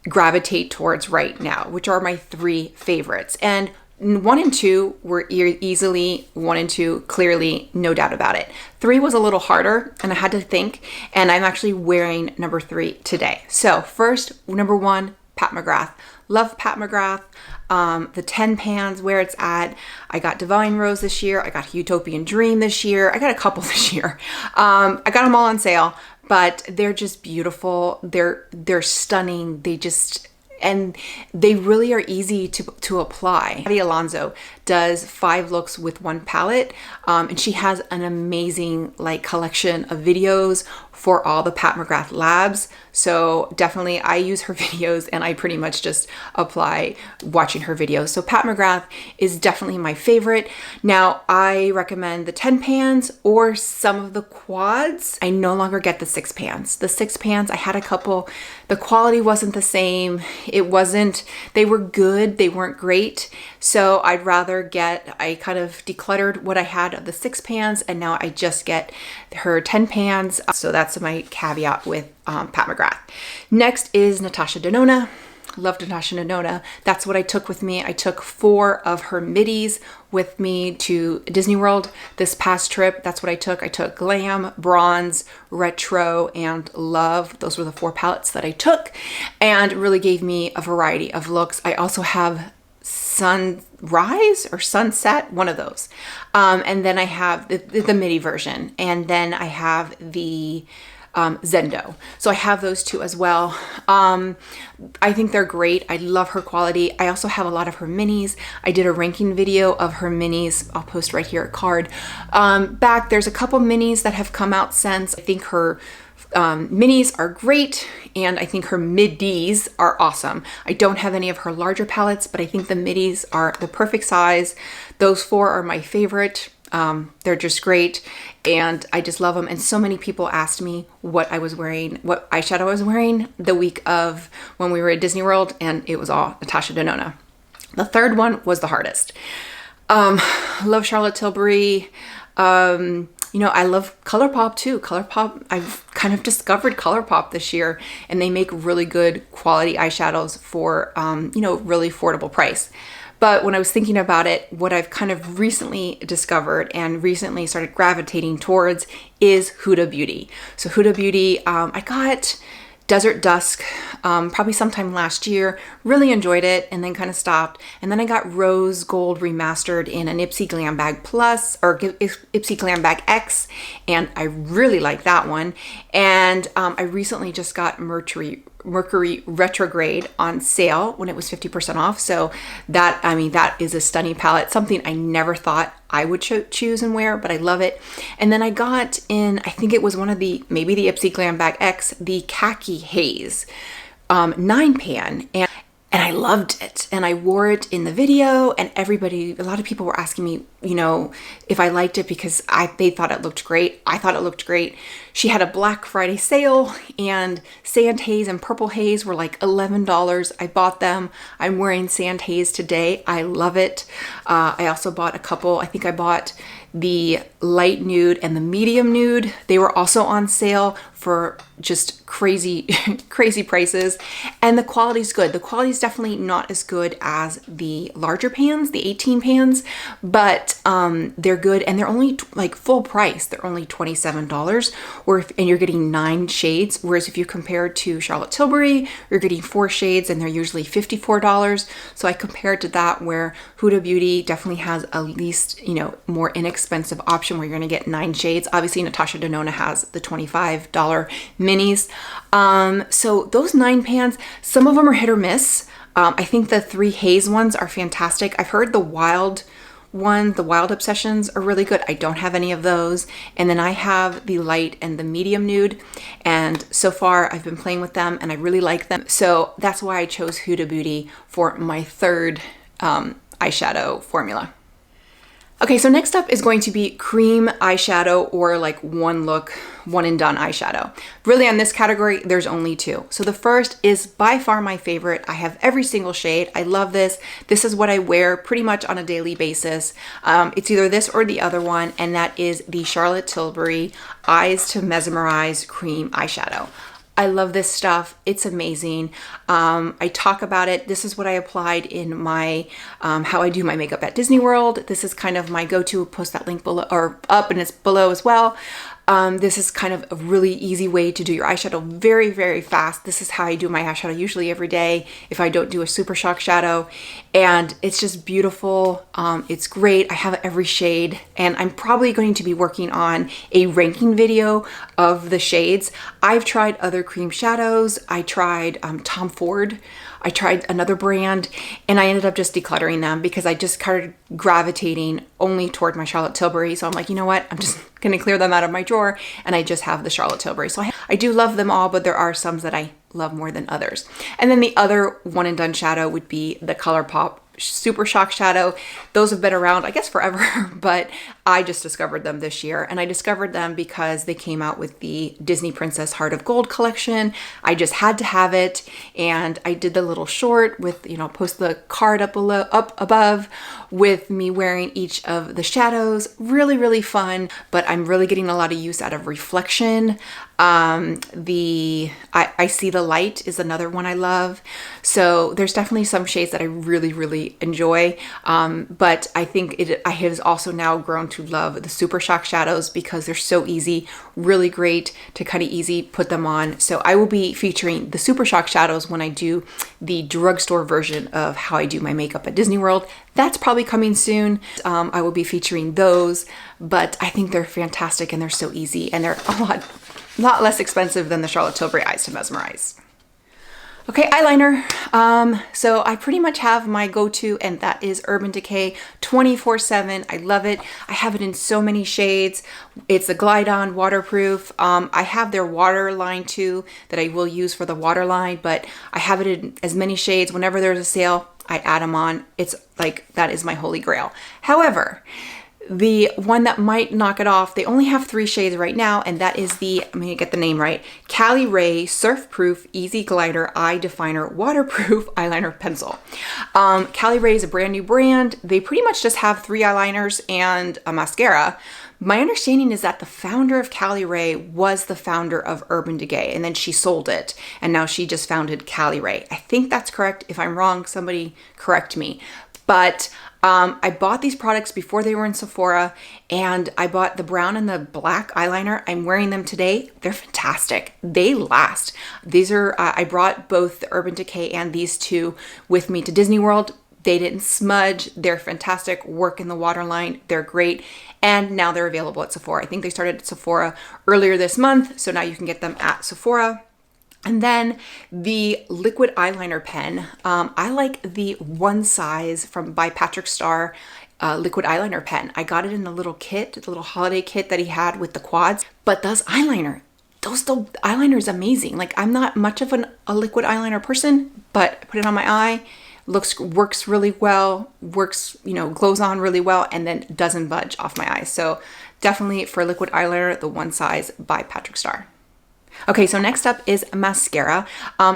gravitate towards right now, which are my 3 favorites. And 1 and 2 were easily 1 and 2, clearly, no doubt about it. 3 was a little harder and I had to think, and I'm actually wearing number 3 today. So first, number 1, Pat McGrath. Love Pat McGrath. The 10 pans, where it's at. I got Divine Rose this year. I got Utopian Dream this year. I got a couple this year. I got them all on sale, but they're just beautiful. They're stunning. And they really are easy to apply. Abby Alonso does 5 looks with 1 palette, and she has an amazing like collection of videos for all the Pat McGrath labs. So definitely I use her videos and I pretty much just apply watching her videos. So Pat McGrath is definitely my favorite. Now I recommend the 10 pans or some of the quads. I no longer get the 6 pans. The 6 pans, I had a couple. The quality wasn't the same. They were good, they weren't great. So I'd rather I kind of decluttered what I had of the 6 pans, and now I just get her 10 pans. So that's my caveat with Pat McGrath. Next is Natasha Denona. Love Natasha Denona. That's what I took with me. I took 4 of her middies with me to Disney World this past trip. That's what I took. I took Glam, Bronze, Retro, and Love. Those were the 4 palettes that I took, and really gave me a variety of looks. I also have Sunrise or Sunset, one of those. And then I have the midi version, and then I have the Zendo. So I have those 2 as well. I think they're great. I love her quality. I also have a lot of her minis. I did a ranking video of her minis. I'll post right here a card. There's a couple minis that have come out since. I think her minis are great, and I think her middies are awesome. I don't have any of her larger palettes, but I think the middies are the perfect size. Those 4 are my favorite. They're just great, and I just love them. And so many people asked me what eyeshadow I was wearing the week of when we were at Disney World, and it was all Natasha Denona. The third one was the hardest. Love Charlotte Tilbury. You know, I love ColourPop too. ColourPop, I've kind of discovered ColourPop this year, and they make really good quality eyeshadows for, you know, really affordable price. But when I was thinking about it, what I've kind of recently discovered and recently started gravitating towards is Huda Beauty. So Huda Beauty, I got Desert Dusk probably sometime last year, really enjoyed it, and then kind of stopped. And then I got Rose Gold Remastered in an Ipsy Glam Bag Plus, or Ipsy Glam Bag X, and I really like that one. And I recently just got Mercury Retrograde on sale when it was 50% off. So that, I mean, that is a stunning palette, something I never thought I would choose and wear, but I love it. And then I got in, I think it was one of the, maybe the Ipsy Glam Bag X, the Khaki Haze 9-pan. And I loved it, and I wore it in the video, and everybody, a lot of people were asking me, you know, if I liked it because they thought it looked great. I thought it looked great. She had a Black Friday sale, and Sand Haze and Purple Haze were like $11. I bought them. I'm wearing Sand Haze today. I love it. I also bought a couple. I think I bought the light nude and the medium nude. They were also on sale for just crazy, crazy prices. And the quality's good. The quality's definitely not as good as the larger pans, the 18 pans, but they're good, and they're only like full price. They're only $27, and you're getting 9 shades. Whereas if you compare to Charlotte Tilbury, you're getting 4 shades, and they're usually $54. So I compared to that, where Huda Beauty definitely has at least, you know, more inexpensive option where you're going to get 9 shades. Obviously, Natasha Denona has the $25 minis. So those 9 pans, some of them are hit or miss. I think the 3 haze ones are fantastic. I've heard the wild obsessions are really good. I don't have any of those. And then I have the light and the medium nude, and so far I've been playing with them and I really like them. So that's why I chose Huda Beauty for my third eyeshadow formula. Okay, so next up is going to be cream eyeshadow, or like one look, one and done eyeshadow. Really, on this category, there's only 2. So the first is by far my favorite. I have every single shade. I love this. This is what I wear pretty much on a daily basis. It's either this or the other one, and that is the Charlotte Tilbury Eyes to Mesmerize Cream Eyeshadow. I love this stuff. It's amazing. I talk about it. This is what I applied in my, how I do my makeup at Disney World. This is kind of my go-to. Post that link below, or up, and it's below as well. This is kind of a really easy way to do your eyeshadow very, very fast. This is how I do my eyeshadow usually every day if I don't do a super shock shadow. And it's just beautiful. It's great. I have every shade, and I'm probably going to be working on a ranking video of the shades. I've tried other cream shadows. I tried Tom Ford. I tried another brand, and I ended up just decluttering them because I just started gravitating only toward my Charlotte Tilbury. So I'm like, you know what? I'm just going to clear them out of my drawer, and I just have the Charlotte Tilbury. So I do love them all, but there are some that I love more than others. And then the other one and done shadow would be the ColourPop Super Shock Shadow. Those have been around, I guess, forever, but I just discovered them this year, and I discovered them because they came out with the Disney Princess Heart of Gold collection. I just had to have it, and I did the little short with, you know, post the card up above with me wearing each of the shadows. Really, really fun, but I'm really getting a lot of use out of reflection. I See the Light is another one I love. So there's definitely some shades that I really, really enjoy. But I think I have also now grown to love the Super Shock shadows because they're so easy, really great to kind of easy put them on. So I will be featuring the Super Shock shadows when I do the drugstore version of how I do my makeup at Disney World. That's probably coming soon. I will be featuring those, but I think they're fantastic and they're so easy, and they're a lot less expensive than the Charlotte Tilbury Eyes to Mesmerize. Okay, eyeliner. So I pretty much have my go-to, and that is Urban Decay 24/7. I love it. I have it in so many shades. It's a glide-on waterproof. I have their waterline too that I will use for the waterline, but I have it in as many shades. Whenever there's a sale, I add them on. It's like, that is my holy grail. However, The one that might knock it off, they only have 3 shades right now, and that is the, I'm gonna get the name right, Cali Ray Surf Proof Easy Glider Eye Definer Waterproof Eyeliner Pencil. Cali Ray is a brand new brand. They pretty much just have 3 eyeliners and a mascara. My understanding is that the founder of Cali Ray was the founder of Urban Decay, and then she sold it, and now she just founded Cali Ray. I think that's correct. If I'm wrong, somebody correct me. But I bought these products before they were in Sephora, and I bought the brown and the black eyeliner. I'm wearing them today. They're fantastic. They last. These are, I brought both the Urban Decay and these two with me to Disney World. They didn't smudge. They're fantastic. Work in the waterline. They're great. And now they're available at Sephora. I think they started at Sephora earlier this month, so now you can get them at Sephora. And then the liquid eyeliner pen. I like the one size by Patrick Starr liquid eyeliner pen. I got it in the little kit, the little holiday kit that he had with the quads. But the eyeliner is amazing. Like, I'm not much of a liquid eyeliner person, but I put it on my eye. Works really well, glows on really well, and then doesn't budge off my eyes. So definitely for liquid eyeliner, the one size by Patrick Starr. Okay, so next up is mascara.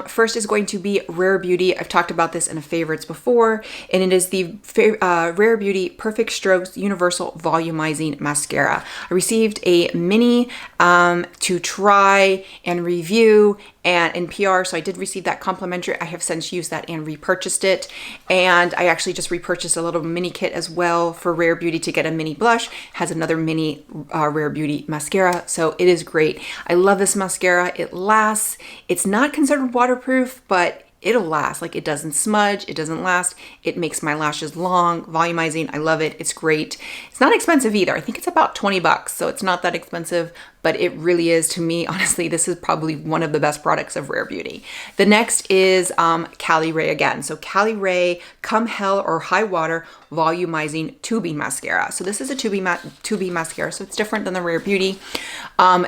First is going to be Rare Beauty. I've talked about this in a favorites before, and it is the Rare Beauty Perfect Strokes Universal Volumizing Mascara. I received a mini to try and review and in PR, so I did receive that complimentary. I have since used that and repurchased it, and I actually just repurchased a little mini kit as well for Rare Beauty to get a mini blush. It has another mini Rare Beauty mascara, so it is great. I love this mascara. It lasts. It's not considered waterproof, but it'll last. Like, it doesn't smudge, it doesn't last. It makes my lashes long, volumizing. I love it. It's great. It's not expensive either. I think it's about 20 bucks, so it's not that expensive, but it really is, to me, honestly, this is probably one of the best products of Rare Beauty. The next is Cali Ray again. So Cali Ray Come Hell or High Water Volumizing Tubing Mascara. So this is a tubing mascara, so it's different than the Rare Beauty.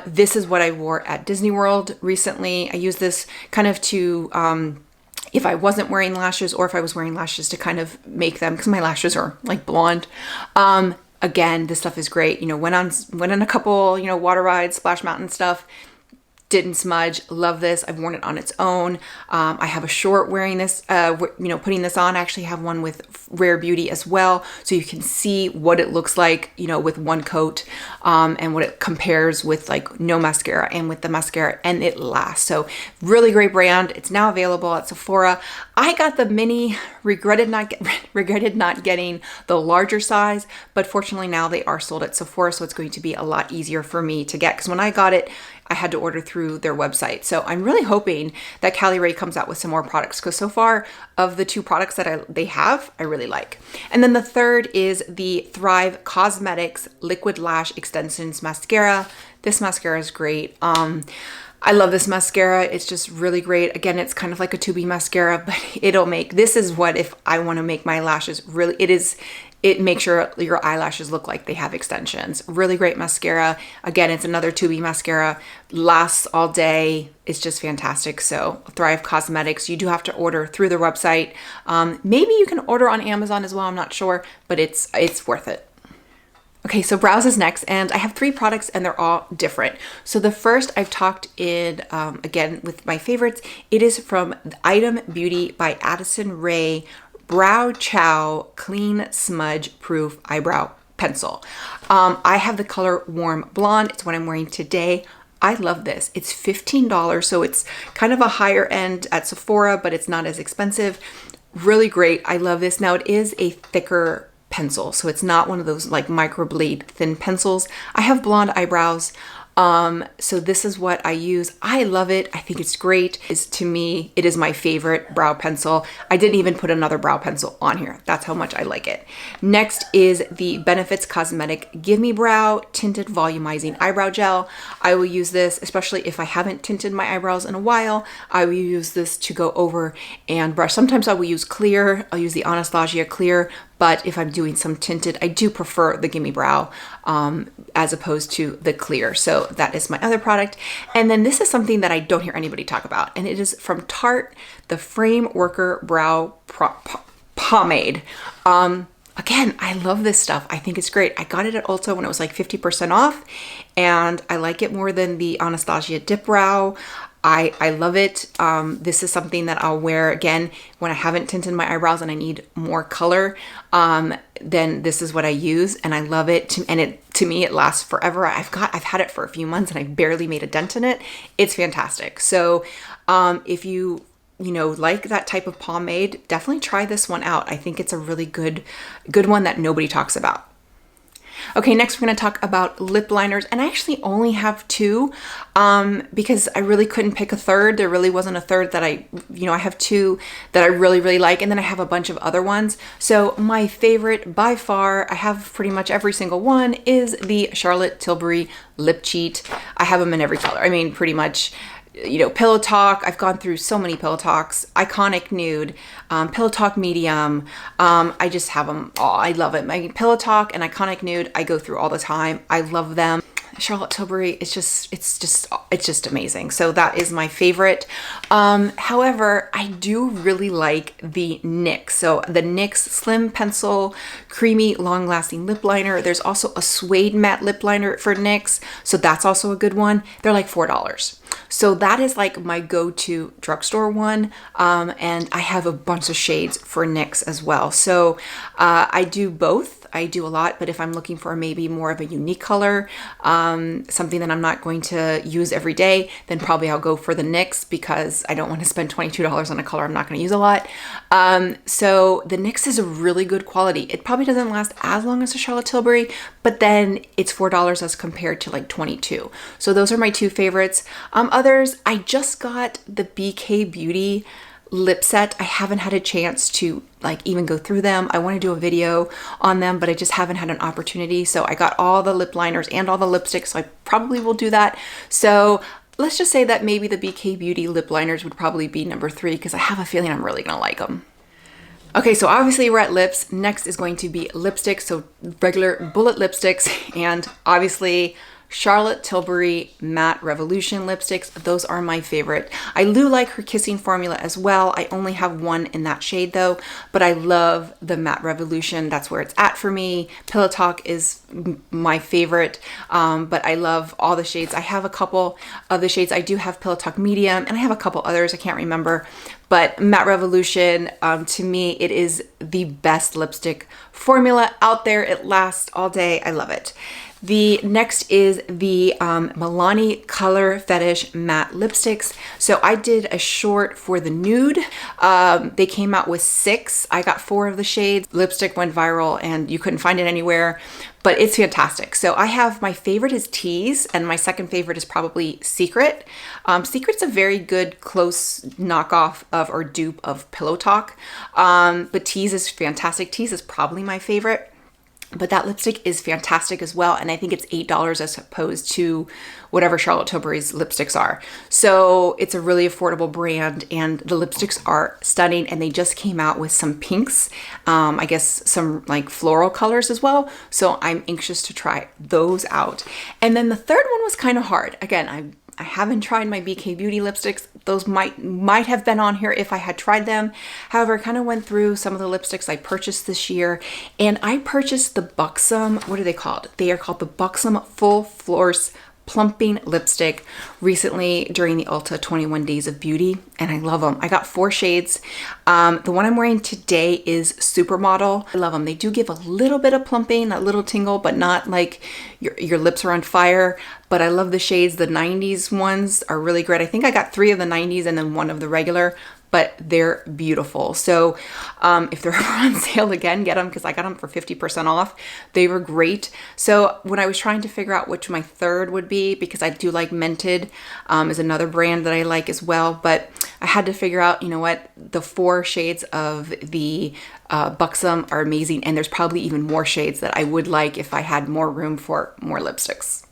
This is what I wore at Disney World recently. I used this kind of to if I wasn't wearing lashes, or if I was wearing lashes, to kind of make them, because my lashes are like blonde. Again, this stuff is great. Went on a couple, water rides, Splash Mountain stuff. Didn't smudge. Love this. I've worn it on its own. I have a short wearing this, putting this on. I actually have one with Rare Beauty as well, so you can see what it looks like, with one coat, and what it compares with like no mascara and with the mascara, and it lasts. So really great brand. It's now available at Sephora. I got the mini, regretted not getting the larger size, but fortunately now they are sold at Sephora, so it's going to be a lot easier for me to get, because when I got it, I had to order through their website. So I'm really hoping that Cali Ray comes out with some more products, because so far of the 2 products that they have, I really like. And then the third is the Thrive Cosmetics Liquid Lash Extensions Mascara. This mascara is great. I love this mascara. It's just really great. Again, it's kind of like a tubey mascara, but this is what, if I want to make my lashes really, it makes your eyelashes look like they have extensions. Really great mascara. Again, it's another tubey mascara. Lasts all day. It's just fantastic. So Thrive Cosmetics, you do have to order through their website. Maybe you can order on Amazon as well. I'm not sure, but it's worth it. Okay, so brows is next, and I have 3 products, and they're all different. So the first I've talked in, again, with my favorites. It is from Item Beauty by Addison Rae Brow Chow Clean Smudge Proof Eyebrow Pencil. I have the color Warm Blonde. It's what I'm wearing today. I love this. It's $15, so it's kind of a higher end at Sephora, but it's not as expensive. Really great. I love this. Now, it is a thicker pencil, so it's not one of those like microblade thin pencils. I have blonde eyebrows, so this is what I use. I love it. I think it's great. To me, it is my favorite brow pencil. I didn't even put another brow pencil on here. That's how much I like it. Next is the Benefits Cosmetic Give Me Brow Tinted Volumizing Eyebrow Gel. I will use this, especially if I haven't tinted my eyebrows in a while. I will use this to go over and brush. Sometimes I will use clear. I'll use the Anastasia Clear, but if I'm doing some tinted, I do prefer the Gimme Brow as opposed to the clear. So that is my other product. And then this is something that I don't hear anybody talk about, and it is from Tarte, the Frame Worker Brow Pomade. Again, I love this stuff. I think it's great. I got it at Ulta when it was like 50% off, and I like it more than the Anastasia Dip Brow. I love it. This is something that I'll wear again when I haven't tinted my eyebrows and I need more color. Then this is what I use, and I love it. To me, it lasts forever. I've had it for a few months and I barely made a dent in it. It's fantastic. So if you like that type of pomade, definitely try this one out. I think it's a really good one that nobody talks about. Okay, next we're going to talk about lip liners, and I actually only have two because I really couldn't pick a third. There really wasn't a third that I have two that I really, really like, and then I have a bunch of other ones. So my favorite by far, I have pretty much every single one, is the Charlotte Tilbury Lip Cheat. I have them in every color. I mean, pretty much. Pillow Talk. I've gone through so many Pillow Talks. Iconic Nude, Pillow Talk Medium. I just have them all. I love it. My Pillow Talk and Iconic Nude, I go through all the time. I love them. Charlotte Tilbury, it's just amazing. So that is my favorite. However, I do really like the NYX. So the NYX Slim Pencil Creamy Long Lasting Lip Liner. There's also a Suede Matte Lip Liner for NYX. So that's also a good one. They're like $4. So that is like my go-to drugstore one. And I have a bunch of shades for NYX as well. So I do both. I do a lot, but if I'm looking for maybe more of a unique color, something that I'm not going to use every day, then probably I'll go for the NYX because I don't want to spend $22 on a color I'm not going to use a lot. So the NYX is a really good quality. It probably doesn't last as long as the Charlotte Tilbury, but then it's $4 as compared to like $22. So those are my two favorites. Others, I just got the BK Beauty lip set. I haven't had a chance to like even go through them. I want to do a video on them, but I just haven't had an opportunity. So I got all the lip liners and all the lipsticks, so I probably will do that. So let's just say that maybe the BK Beauty lip liners would probably be number 3 because I have a feeling I'm really gonna like them. Okay, so obviously we're at lips. Next is going to be lipsticks, so regular bullet lipsticks, and obviously Charlotte Tilbury Matte Revolution lipsticks. Those are my favorite. I do like her Kissing formula as well. I only have one in that shade though, but I love the Matte Revolution. That's where it's at for me. Pillow Talk is my favorite, but I love all the shades. I have a couple of the shades. I do have Pillow Talk Medium, and I have a couple others I can't remember. But Matte Revolution, to me, it is the best lipstick formula out there. It lasts all day. I love it. The next is the Milani Color Fetish Matte Lipsticks. So I did a short for the nude. They came out with 6. I got 4 of the shades. Lipstick went viral and you couldn't find it anywhere, but it's fantastic. So I have, my favorite is Tease, and my second favorite is probably Secret. Secret's a very good close knockoff of or dupe of Pillow Talk, but Tease is fantastic. Tease is probably my favorite. But that lipstick is fantastic as well, and I think it's $8 as opposed to whatever Charlotte Tilbury's lipsticks are. So it's a really affordable brand, and the lipsticks are stunning, and they just came out with some pinks, I guess some like floral colors as well. So I'm anxious to try those out. And then the third one was kind of hard. Again, I haven't tried my BK Beauty lipsticks. Those might have been on here if I had tried them. However, I kind of went through some of the lipsticks I purchased this year, and I purchased the Buxom, what are they called? They are called the Buxom Full Force Plumping Lipstick recently during the Ulta 21 Days of Beauty, and I love them. I got 4 shades. The one I'm wearing today is Supermodel. I love them. They do give a little bit of plumping, a little tingle, but not like your lips are on fire. But I love the shades. The 90s ones are really great. I think I got 3 of the 90s and then 1 of the regular, but they're beautiful. So if they're ever on sale again, get them, because I got them for 50% off. They were great. So when I was trying to figure out which my third would be, because I do like Mented, is another brand that I like as well, but I had to figure out, you know what, the 4 shades of the Buxom are amazing, and there's probably even more shades that I would like if I had more room for more lipsticks.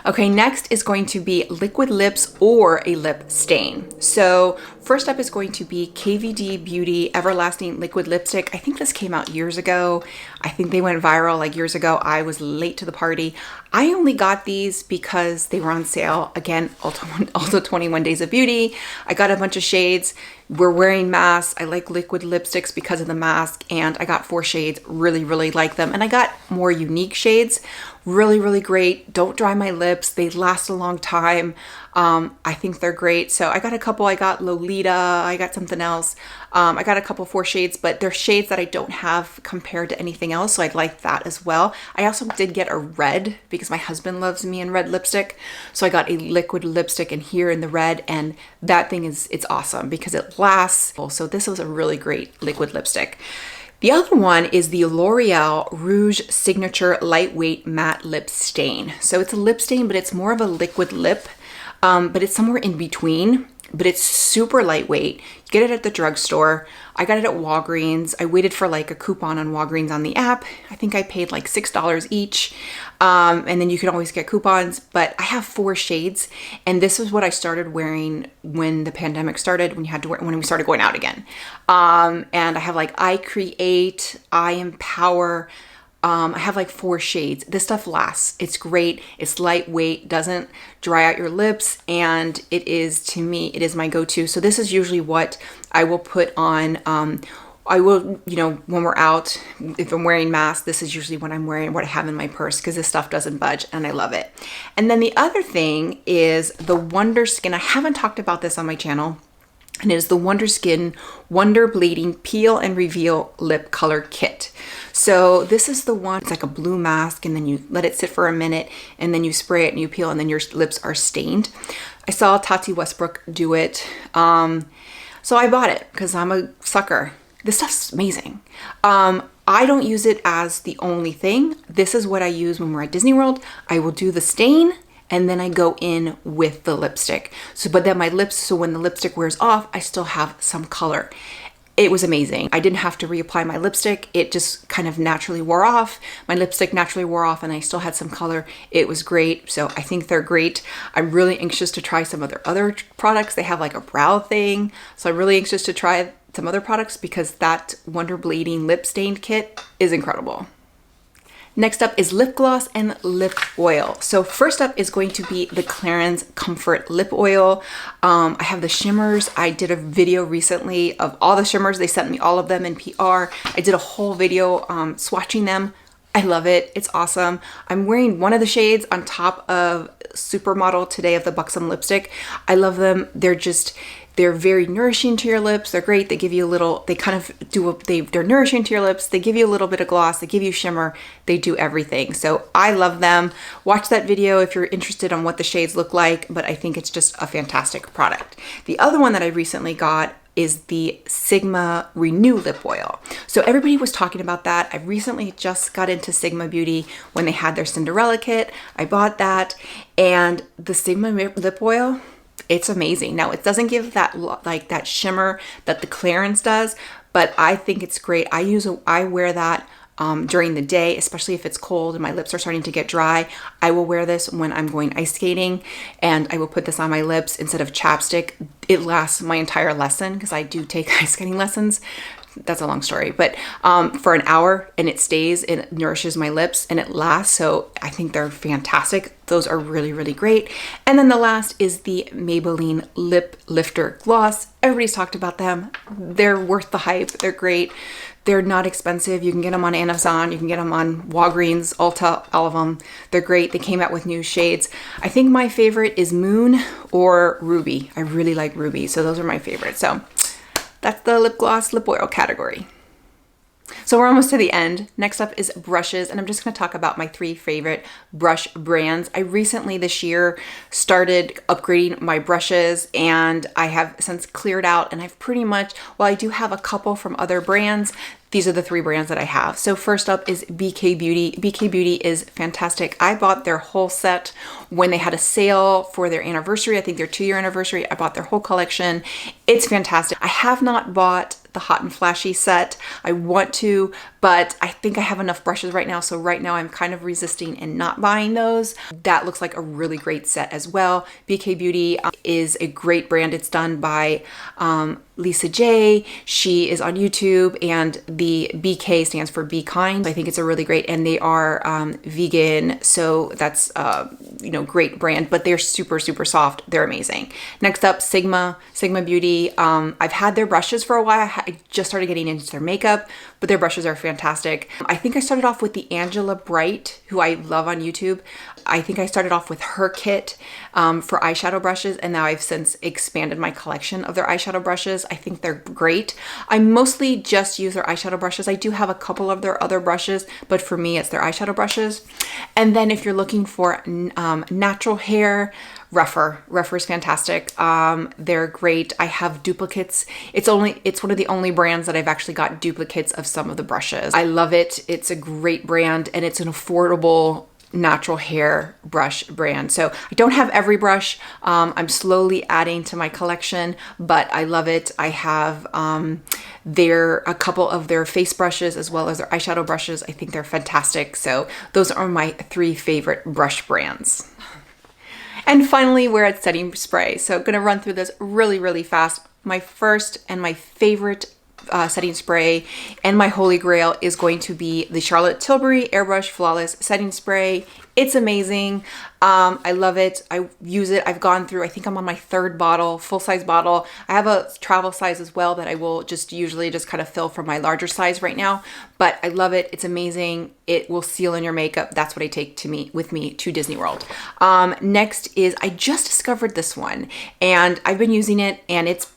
Okay, next is going to be liquid lips or a lip stain. So first up is going to be KVD Beauty Everlasting Liquid Lipstick. I think this came out years ago. I think they went viral like years ago. I was late to the party. I only got these because they were on sale. Again, also 21 Days of Beauty. I got a bunch of shades. We're wearing masks. I like liquid lipsticks because of the mask, and I got 4 shades. Really, really like them. And I got more unique shades. Really, really great. Don't dry my lips. They last a long time. I think they're great. So I got a couple. I got Lolita. I got something else. I got a couple 4 shades, but they're shades that I don't have compared to anything else. So I'd like that as well. I also did get a red because my husband loves me in red lipstick. So I got a liquid lipstick in here in the red, and that thing it's awesome because it lasts. So this was a really great liquid lipstick. The other one is the L'Oreal Rouge Signature Lightweight Matte Lip Stain. So it's a lip stain, but it's more of a liquid lip, but it's somewhere in between. But it's super lightweight. You get it at the drugstore. I got it at Walgreens. I waited for like a coupon on Walgreens on the app. I think I paid like $6 each. And then you can always get coupons, but I have 4 shades. And this is what I started wearing when the pandemic started, when we started going out again. And I have like I Create, I Empower. I have like 4 shades. This stuff lasts. It's great. It's lightweight, doesn't dry out your lips, and it is, to me, it is my go-to. So this is usually what I will put on. I will, when we're out, if I'm wearing masks, this is usually what I'm wearing, what I have in my purse, because this stuff doesn't budge and I love it. And then the other thing is the Wonder Skin. I haven't talked about this on my channel. And it is the Wonder Skin Wonder Bleeding Peel and Reveal Lip Color Kit. So this is the one, it's like a blue mask, and then you let it sit for a minute, and then you spray it and you peel, and then your lips are stained. I saw Tati Westbrook do it. So I bought it because I'm a sucker. This stuff's amazing. I don't use it as the only thing. This is what I use when we're at Disney World. I will do the stain, and then I go in with the lipstick. But then my lips, so when the lipstick wears off, I still have some color. It was amazing. I didn't have to reapply my lipstick. It just kind of naturally wore off. My lipstick naturally wore off, and I still had some color. It was great. So I think they're great. I'm really anxious to try some of their other products. They have like a brow thing. So I'm really anxious to try some other products because that Wonder Bleeding Lip Stained Kit is incredible. Next up is lip gloss and lip oil. So first up is going to be the Clarins Comfort Lip Oil. I have the shimmers. I did a video recently of all the shimmers. They sent me all of them in PR. I did a whole video swatching them. I love it. It's awesome. I'm wearing one of the shades on top of Supermodel today of the Buxom lipstick. I love them. They're very nourishing to your lips. They're great. They give you a little, they're nourishing to your lips. They give you a little bit of gloss. They give you shimmer. They do everything. So I love them. Watch that video if you're interested on what the shades look like, but I think it's just a fantastic product. The other one that I recently got is the Sigma Renew Lip Oil. So everybody was talking about that. I recently just got into Sigma Beauty when they had their Cinderella kit. I bought that, and the Sigma Lip Oil, it's amazing. Now it doesn't give that like that shimmer that the Clarins does, but I think it's great. I wear that during the day, especially if it's cold and my lips are starting to get dry. I will wear this when I'm going ice skating, and I will put this on my lips instead of chapstick. It lasts my entire lesson because I do take ice skating lessons. That's a long story, but for an hour, and it stays, it nourishes my lips, and it lasts. So I think they're fantastic. Those are really, really great. And then the last is the Maybelline Lip Lifter Gloss. Everybody's talked about them. They're worth the hype. They're great. They're not expensive. You can get them on Amazon. You can get them on Walgreens, Ulta, all of them. They're great. They came out with new shades. I think my favorite is Moon or Ruby. I really like Ruby. So those are my favorites. So that's the lip gloss, lip oil category. So we're almost to the end. Next up is brushes, and I'm just going to talk about my 3 favorite brush brands. I recently this year started upgrading my brushes, and I have since cleared out, and I've pretty much, well, I do have a couple from other brands. These are the 3 brands that I have. So first up is BK Beauty. BK Beauty is fantastic. I bought their whole set when they had a sale for their anniversary. I think their 2-year anniversary. I bought their whole collection. It's fantastic. I have not bought the Hot and Flashy set. I want to, but I think I have enough brushes right now. So right now I'm kind of resisting and not buying those. That looks like a really great set as well. BK Beauty is a great brand. It's done by Lisa J. She is on YouTube, and the BK stands for Be Kind. I think it's a really great, and they are vegan, so that's you know, great brand, but they're super, super soft. They're amazing. Next up, Sigma Beauty. I've had their brushes for a while. I just started getting into their makeup, but their brushes are fantastic. I think I started off with the Angela Bright, who I love on YouTube. I think I started off with her kit for eyeshadow brushes, and now I've since expanded my collection of their eyeshadow brushes. I think they're great. I mostly just use their eyeshadow brushes. I do have a couple of their other brushes, but for me, it's their eyeshadow brushes. And then if you're looking for natural hair, Rephr is fantastic. They're great. I have duplicates. It's one of the only brands that I've actually got duplicates of some of the brushes. I love it. It's a great brand, and it's an affordable natural hair brush brand. So I don't have every brush. I'm slowly adding to my collection, but I love it. I have a couple of their face brushes as well as their eyeshadow brushes. I think they're fantastic. So those are my 3 favorite brush brands. And finally, we're at setting spray. So I'm gonna run through this really, really fast. My first and my favorite setting spray and my holy grail is going to be the Charlotte Tilbury Airbrush Flawless Setting Spray. It's amazing. I love it. I use it. I've gone through, I think I'm on my 3rd bottle, full-size bottle. I have a travel size as well that I will usually just kind of fill from my larger size right now, but I love it. It's amazing. It will seal in your makeup. That's what I take with me to Disney World. Next is, I just discovered this one, and I've been using it, and it's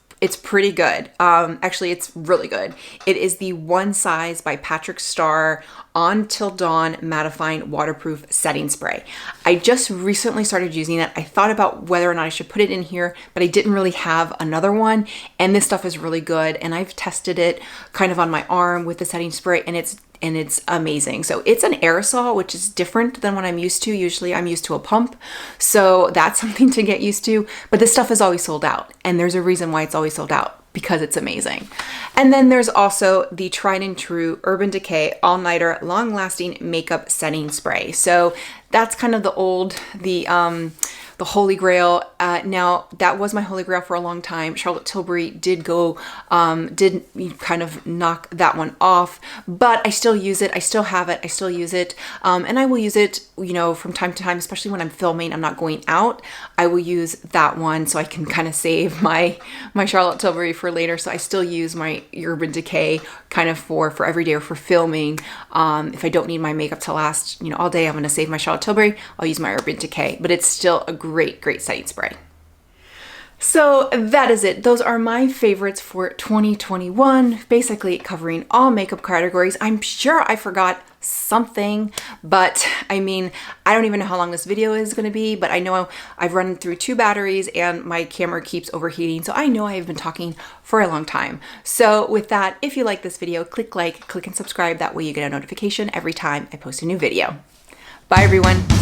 pretty good. Actually, it's really good. It is the One Size by Patrick Starr On Till Dawn Mattifying Waterproof Setting Spray. I just recently started using it. I thought about whether or not I should put it in here, but I didn't really have another one. And this stuff is really good. And I've tested it kind of on my arm with the setting spray, and it's amazing. So it's an aerosol, which is different than what I'm used to. Usually I'm used to a pump. So that's something to get used to. But this stuff is always sold out. And there's a reason why it's always sold out, because it's amazing. And then there's also the tried and true Urban Decay All Nighter Long Lasting Makeup Setting Spray. So that's kind of the holy grail. Now that was my holy grail for a long time. Charlotte Tilbury did kind of knock that one off, but I still use it. I still have it. I still use it. And I will use it, you know, from time to time, especially when I'm filming, I'm not going out. I will use that one so I can kind of save my Charlotte Tilbury for later. So I still use my Urban Decay kind of for every day or for filming. If I don't need my makeup to last, you know, all day, I'm going to save my Charlotte Tilbury. I'll use my Urban Decay, but it's still a great setting spray. So that is it. Those are my favorites for 2021, basically covering all makeup categories. I'm sure I forgot something, but I mean, I don't even know how long this video is going to be, but I know I've run through 2 batteries and my camera keeps overheating, so I know I've been talking for a long time. So with that, if you like this video, click like, click and subscribe. That way you get a notification every time I post a new video. Bye everyone.